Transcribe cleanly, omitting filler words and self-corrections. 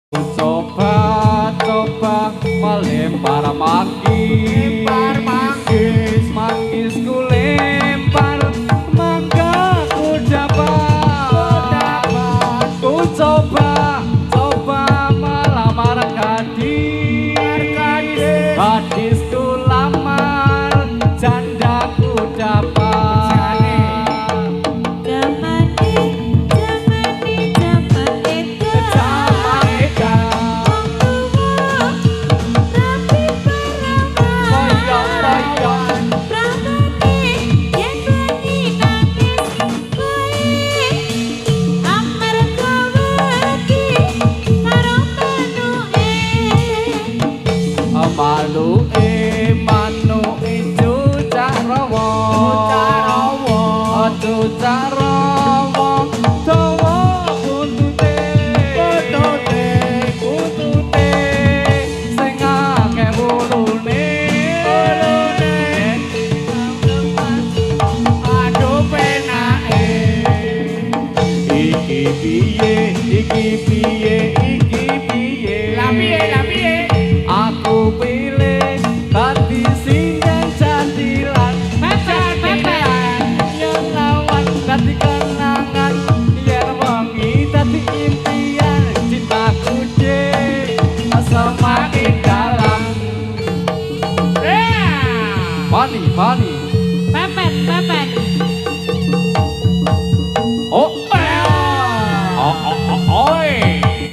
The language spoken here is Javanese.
Coba melempar manggis manggis ku lempar mangga ku dapat ku coba melamar gadis ku lamar janda ku dapat. Manuke cucak rawa dawa buntute sing akeh wulune aduh penake iki piye la piye aku pilih hati singgah jantilan yang lawan dadi kenangan yen wengi dadi impian cintaku semakin dalam. Pani